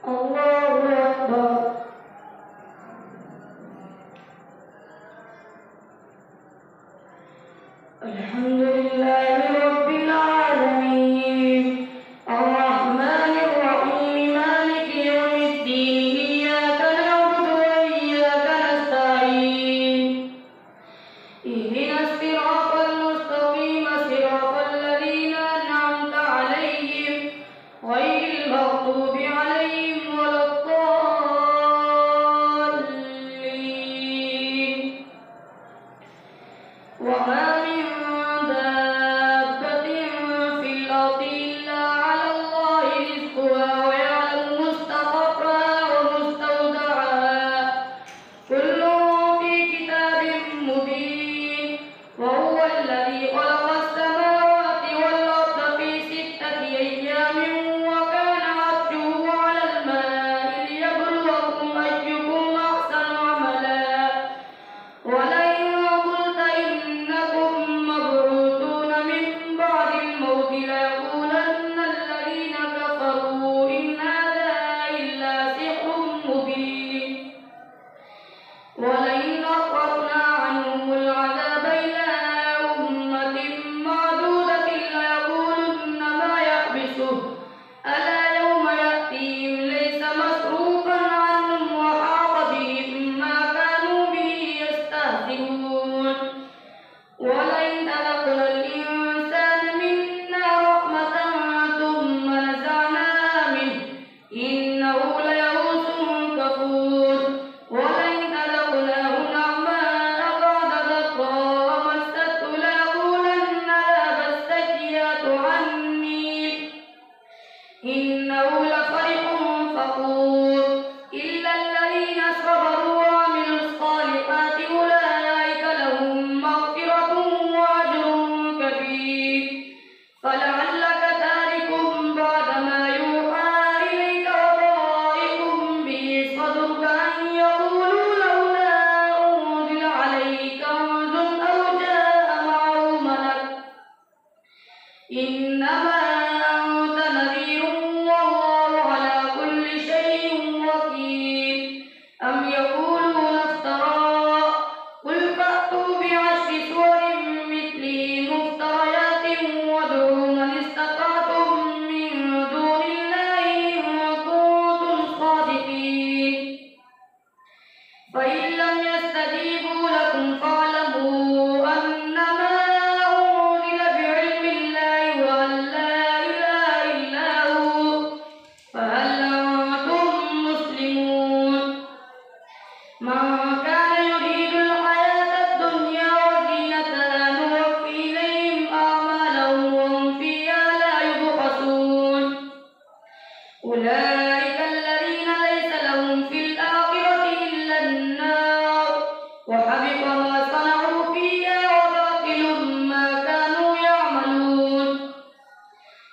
الله أكبر. الحمد لله رب العالمين الرحمن الرحيم مالك يوم الدين إياك نعبد وإياك نستعين اهدنا الصراط المستقيم صراط الذين أنعمت عليهم غير المغضوب عليهم ولا الضالين. وما من دابة في الأرض إلا على الله رزقها ويعلم مستقرها ومستودعها كل في كتاب مبين. وهو الذي خلق السماوات والأرض في 6 أيام وكان عرشه على الماء ليبلوكم أيكم أحسن عملا. ولئن قلت إنكم مبعوثون من بعد الموت ليقولن الذين كفروا إن هذا إلا سحر مبين. ولئن أخرنا عنهم العذاب إلى أمة معدودة ليقولن ما يحبسه ألا يوم يأتيهم ليس مصروفا عنهم وحاق بهم ما كانوا به يستهزئون. ولئن أذقنا الإنسان منا رحمة ثم نزعناها منه إنه ليئوس كفور. ولئن أذقناه نعماء بعد ضراء مسته ليقولن ذهب السيئات عني إنه لفرح فخور. إلا الذين صبروا وعملوا الصالحات أولئك لهم مغفرة وأجر كبير. فلعلك تارك بعد ما يوحى إليك وضائق به صدرك أن يقولوا لولا أنزل عليه كنز أو جاء معه ملك إنما أنت نذير والله على كل شيء وكيل. أم يقولون افتراه قل فأتوا بعشر سور مثله مفتريات وادعوا من استطعتم من دون الله إن كنتم صادقين. فإن لم يستجيبوا لكم فاعلموا أنما أنزل بعلم الله وأن لا إله إلا هو فهل أنتم مسلمون. من كان يريد الحياة الدنيا وزينتها نوفي إليهم أعمالهم وهم فيها لا يبخسون. أولئك الذين ليس لهم في الآخرة إلا النار وحبط ما صنعوا فيها وباطل ما كانوا يعملون.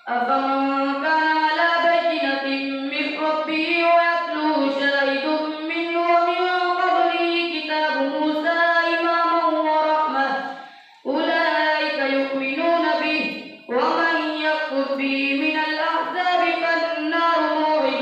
أفمن كان على بينة من ربه ويتلوه شاهد منه ومن قبله كتاب موسى إماما ورحمة أولئك يؤمنون به ومن يكفر به من الأحزاب فالنار موعده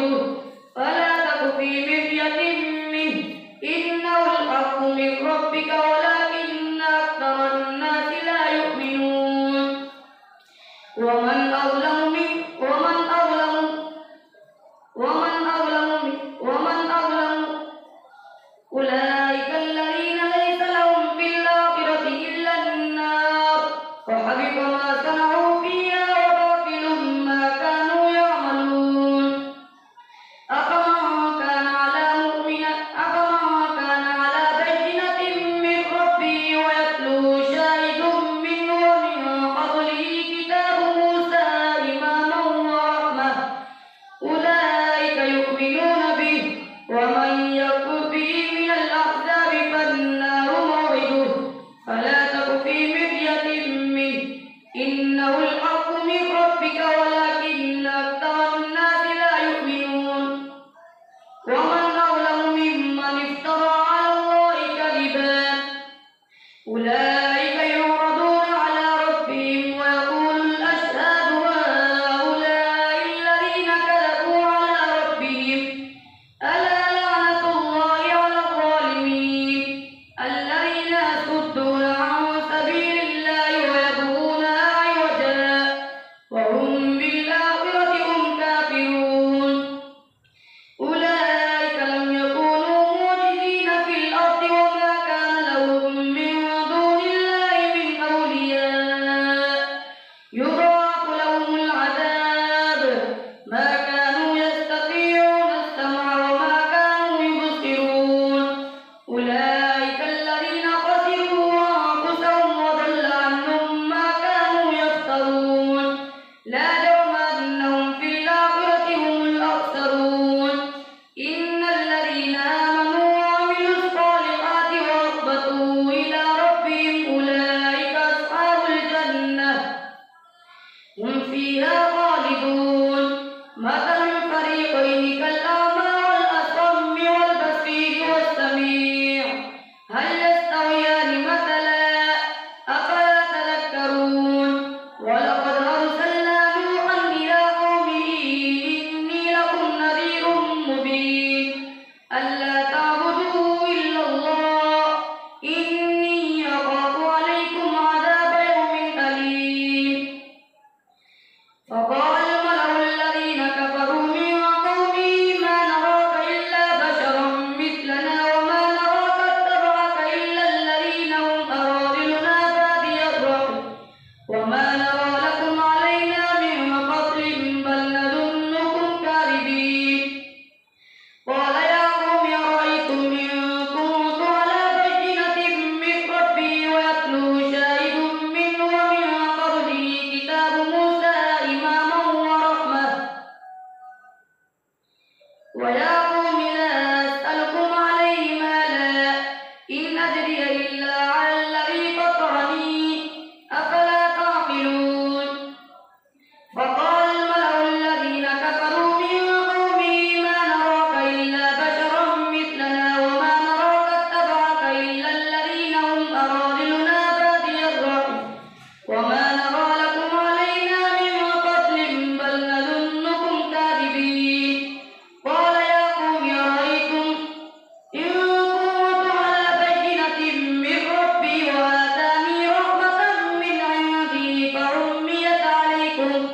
ويا قوم لا أسألكم عليه مالا إن أجري إلا على الذي فطرني أفلا تعقلون فقال الملأ الذين كفروا من قومه ما نراك إلا بشرا مثلنا وما نراك اتبعك إلا الذين هم أراذلنا بادي الرأي وما نرى لكم علينا من فضل بل نظنكم كاذبين قال يا قوم أرأيتم إن كنت على بينة من ربي وآتاني رحمة من عندي فعميت عليكم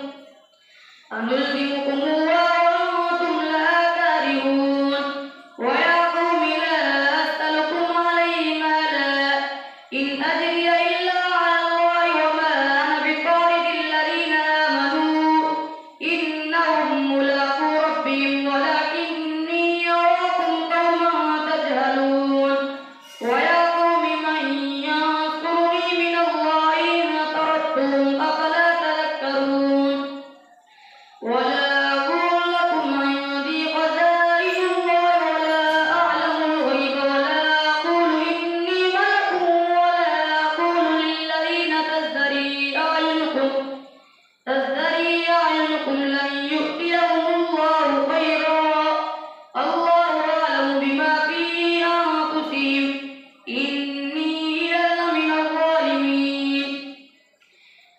أنلزمكموها وأنتم لها كارهون ويا قوم لا أسألكم عليه مالا إن أجري إلا على الله وما أنا بطارد الذين آمنوا إنهم ملاقو ربهم ولكني أراكم قوما تجهلون ويا قوم من ينصرني من الله إن طردتهم أفلا تذكرون ولا أقول لكم عندي خزائن الله ولا أعلم الغيب ولا أقول إني ملك ولا أقول للذين تزدري أعينكم لن يؤتيهم الله خيرا الله أعلم بما في أنفسهم إني إذا لمن الظالمين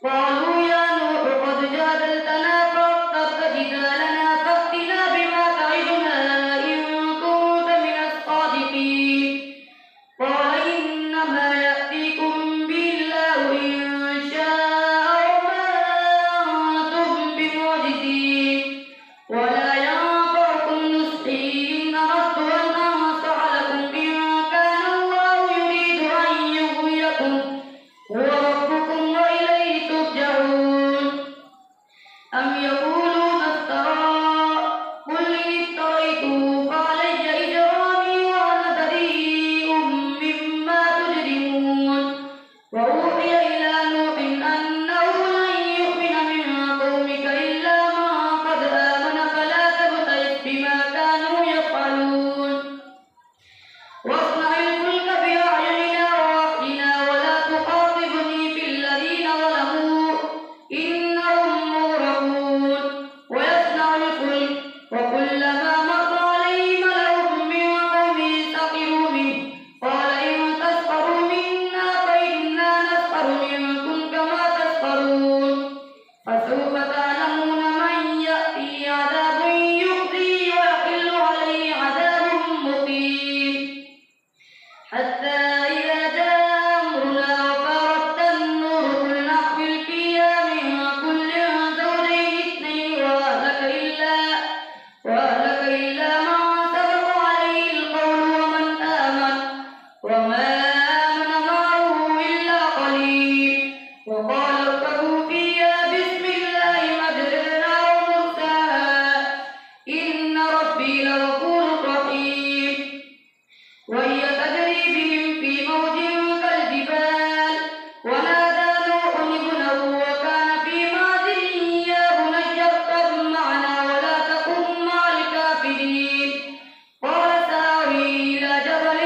قالوا يا نوح قد جادلتنا فاخترت جدالنا فأتنا بما تعدنا إن كنت من الصادقين قال إنما يأتيكم به الله إن شاء وما أنتم بمعجزين ولا ينفعكم نصحي إن أردت أن أنصح لكم إن كان الله يريد أن يغويكم هو ربكم وإليه ترجعون أم يقولون افتراه قل إن افتريته فعلي إجرامي وأنا بريء مما تجرمون وأوحي إلى نوح أنه لن يؤمن من قومك إلا من قد آمن فلا تبتئس بما كانوا يفعلون واصنع الفلك بأعيننا ووحينا ولا تخاطبني في الذين ظلموا إنهم مغرقون ويصنع الفلك وكلما مر عليه ملأ من قومه سخروا منه قال إن تسخروا منا فإنا نسخر منكم كما تسخرون فسوف تعلمون من يأتيه عذاب يخزيه ويحل عليه عذاب مقيم حتى إذا جاء أمرنا وفارت النور قل نحمل فيها من كل زوجين اثنين وأهلك إلا من سبق عليه القول ومن آمن وما آمن معه إلا قليل وقال اركبوا فيها بسم الله مجرها ومرساها إن ربي لغفور رحيم وهي تجري بهم في موج كالجبال ونادى نوح ابنه وكان في معزل يا بني اركب معنا ولا تكن مع الكافرين قال سآوي إلى جبل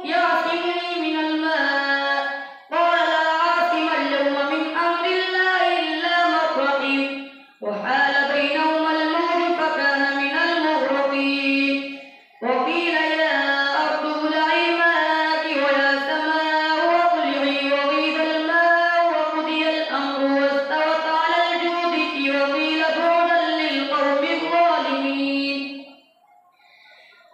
يعصمني من الماء قال لا عاصم اليوم من أمر الله إلا من رحم وحال بينهما الموج فكان من المغرقين وقيل يا أرض ابلعي ماءك ويا سماء أقلعي وغيض الماء وقضي الأمر واستوت على الجود وقيل بعدا للقوم الظالمين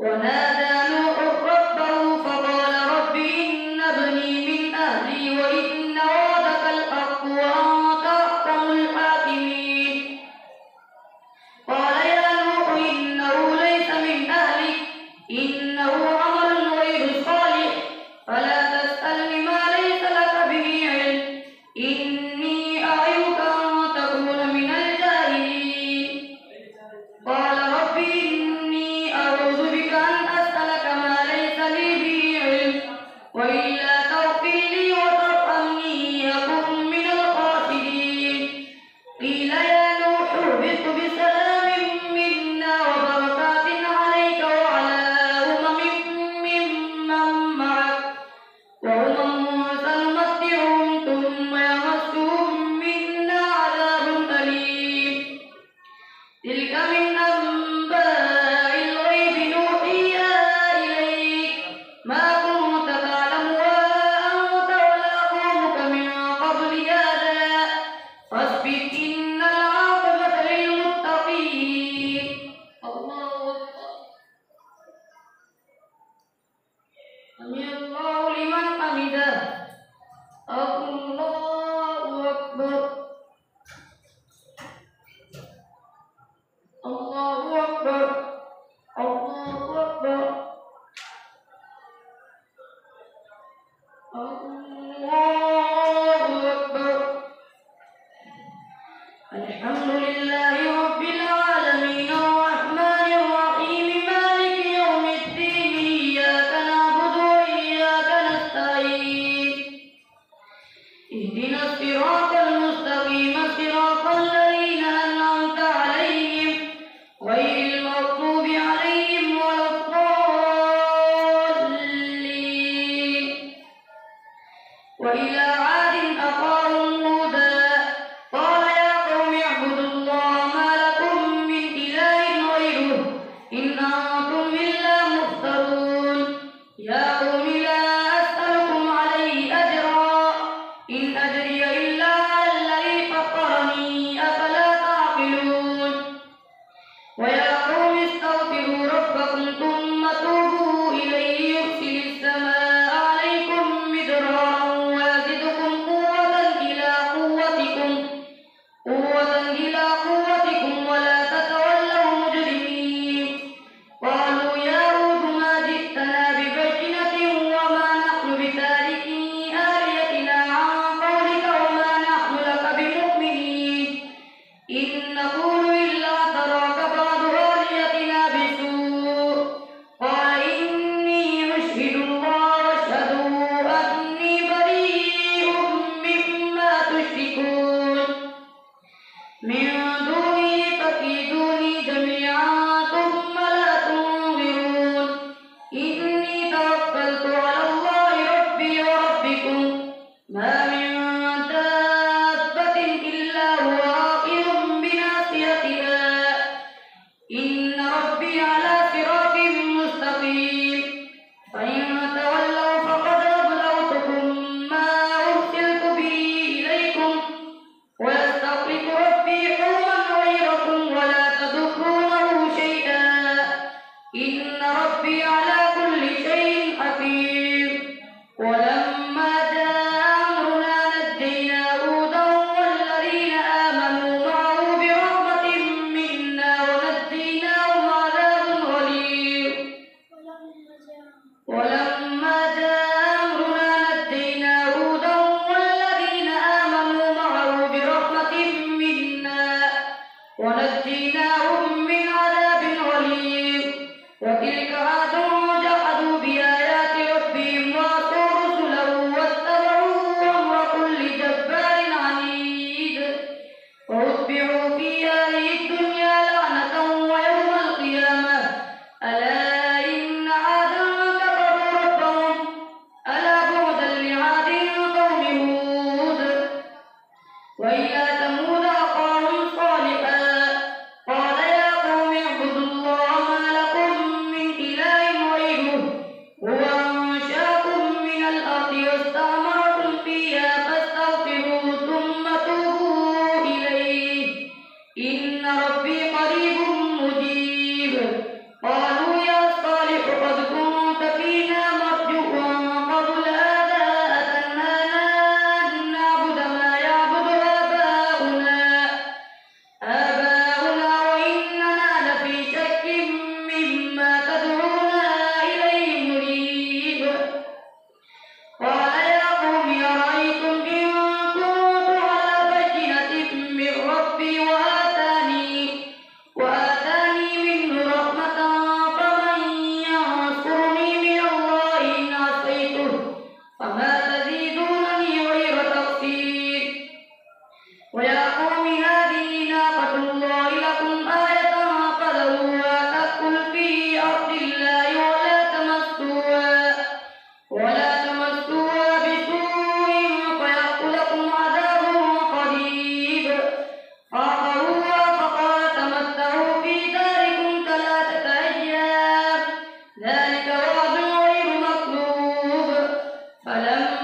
ونادى نوح ربه فقال رب إن ابني من أهلي وإن وعدك الحق وأنت أحكم الحاكمين قال يا نوح إنه ليس من أهلك إنه عمل غير صالح فلا تسألني ما ليس لك به علم إني أعظك أن تكون من الجاهلين قال رب إني أعوذ بك أن أسألك ما ليس لي به علم وإلا تغفر لي وترحمني حمده الله أكبر الله أكبر الله أكبر الله أكبر الحمد لله رب العالمين الرحمن الرحيم مالك يوم الدين إياك نعبد وإياك نستعين اهدنا الصراط المستقيم صراط الذين أنعمت عليهم غير المغضوب عليهم ولا الضالين وإلى عاد أخاهم هودا قال يا قوم اعبدوا الله ما لكم من إله غيره إن أنتم إلا مفترون يا قوم لا أسألكم عليه أجرا إن أجري إلا على الذي فطرني أفلا تعقلون ويا قوم استغفروا ربكم ثم توبوا إليه يرسل السماء عليكم مدرارا ويزدكم قوة إلى قوتكم ولا تتولوا مجرمين قالوا يا هود ما جئتنا ببينة وما نحن بتاركي آلهتنا عن قولك وما نحن لك بمؤمنين إن نقول إلا تراك بعض آلهتنا بسوء قال إني أشهد الله واشهدوا أني بريء مما تشركون من دونه فكيدوني جميعا ثم لا تنظرون إني توكلت على الله ربي وربكم ما من دابة إلا هو آخذ بناصيتها إن ربي على صراط مستقيم فإن تولوا فقد أبلغتكم ما أرسلت به إليكم ويستخلف ربي قوما غيركم ولا تضرونه شيئا إن ربي على كل شيء حفيظ ولما جاء أمرنا نجينا هودا والذين آمنوا معه برحمة منا ونجيناهم عذاب غليظ ولما جاء أمرنا نجينا هودا والذين آمنوا معه برحمة منا ونجيناهم من عذاب غليظ وتلك عاد جحدوا بآيات ربهم وعصوا رسله واتبعوا أمر كل جبار عنيد وأتبعوا في هذه الدنيا لعنة ويوم القيامة ألا إن عادا كفروا ربهم ألا بعدا لعاد قوم هود وإلى ثمود أخاهم صالحا قال يا قوم اعبدوا الله ما لكم من إله غيره هو أنشأكم من الأرض واستعمركم فيها فاستغفروه ثم توبوا إليه إن ربي قريب مجيب قالوا يا صالح قد كنت فينا مرجوا قبل هذا أتنهانا أن نعبد ما يعبد آباؤنا وإننا لفي شك مما تدعونا إليه مريب قال يا قوم أرأيتم إن كنت على بينة من ربي وآتاني منه رحمة فمن ينصرني من الله إن عصيته فما تزيدونني غير تقصير ويا قوم هذه ناقة الله لكم آية فذروها تأكل في أرض الله ولا تمسوها بسوء فيأخذكم عذاب قريب فعقروها فقال تمتعوا في داركم 3 أيام ذلك وعد غير مكذوب فلما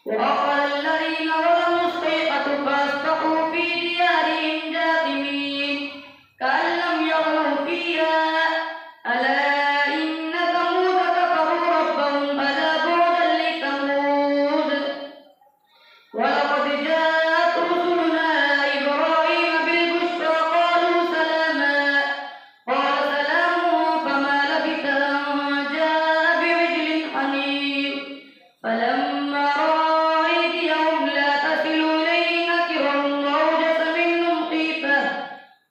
وأخذ الذين ظلموا الصيحة فأصبحوا في ديارهم جاثمين كأن لم يغنوا فيها ألا إن ثمود كفروا ربهم ألا بعدا لثمود ولقد جاءت رسلنا إبراهيم بالبشرى قالوا سلاما قال سلام فما لبث أن جاء بعجل حنيذ فلما رأى أيديهم لا تصل إليه نكرهم وأوجس منهم خيفة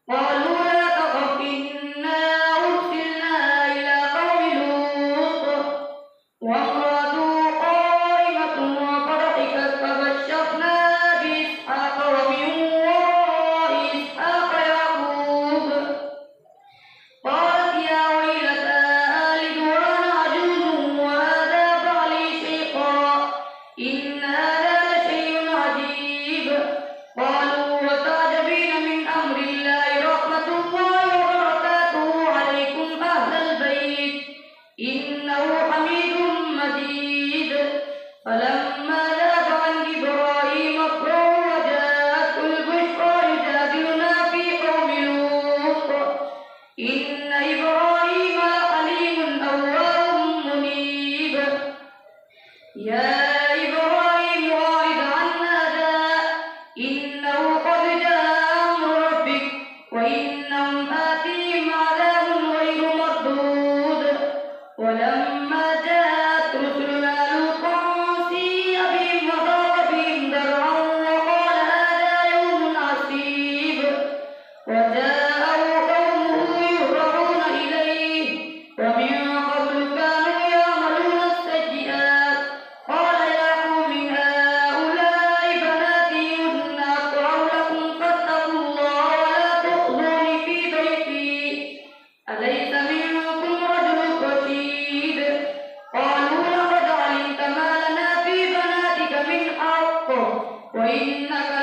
قالوا لا تخف إنا أرسلنا إلى قوم لوط وامرأته قائمة فضحكت فبشرناها بإسحاق ومن وراء إسحاق يعقوب قالت يا ويلتى آلد وأنا عجوز وهذا بعلي شيخا إن هذا لشيء عجيب قالوا وتعجبين من أمر الله رحمة الله وبركاته عليكم أهل البيت إنه حميد مجيد فلما ذهب عن إبراهيم الروع وجاءته البشرى يجادلنا في قوم لوط إن إبراهيم لحليم أواه منيب يا إبراهيم أعرض عن هذا إنه قد جاء أمر ربك وإنهم آتيهم عذاب غير مردود ولما جاءت رسلنا لوطا سيء بهم وضاق بهم ذرعا وقال هذا يوم عسيب وجاءه قومه يهرعون إليه ومن قبل كانوا يعملون السيئات قال يا قوم هؤلاء بناتي هن أطهر لكم فاتقوا الله ولا تخزوني في ضيفي أليس منكم رجل رشيد قالوا لقد علمت ما لنا في بناتك من حق وإنك